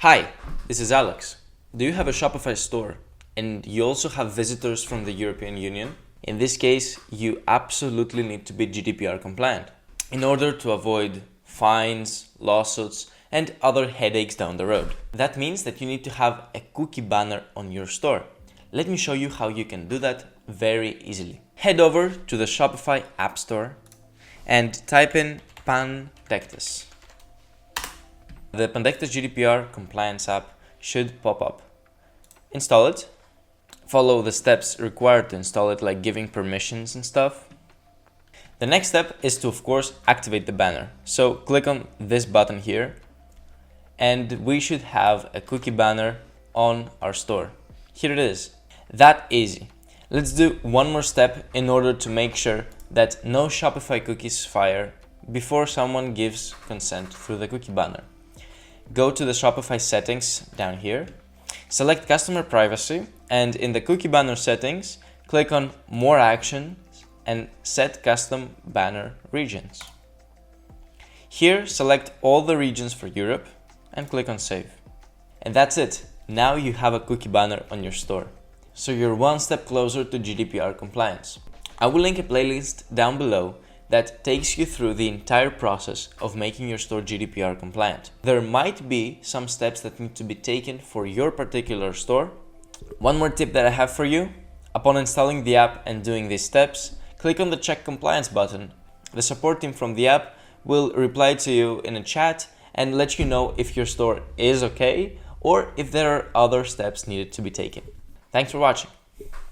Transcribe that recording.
Hi, this is Alex. Do you have a Shopify store and you also have visitors from the European Union? In this case, you absolutely need to be GDPR compliant in order to avoid fines, lawsuits, and other headaches down the road. That means that you need to have a cookie banner on your store. Let me show you how you can do that very easily. Head over to the Shopify App Store and type in Pandectes. The Pandectes GDPR Compliance app should pop up. Install it. Follow the steps required to install it, like giving permissions and stuff. The next step is to, of course, activate the banner. So click on this button here, and we should have a cookie banner on our store. Here it is. That easy. Let's do one more step in order to make sure that no Shopify cookies fire before someone gives consent through the cookie banner. Go to the Shopify settings down here, select customer privacy, and in the cookie banner settings, click on more actions and set custom banner regions. Here, select all the regions for Europe and click on save. And that's it. Now you have a cookie banner on your store. So you're one step closer to GDPR compliance. I will link a playlist down below that takes you through the entire process of making your store GDPR compliant. There might be some steps that need to be taken for your particular store. One more tip that I have for you: upon installing the app and doing these steps, click on the check compliance button. The support team from the app will reply to you in a chat and let you know if your store is okay or if there are other steps needed to be taken. Thanks for watching.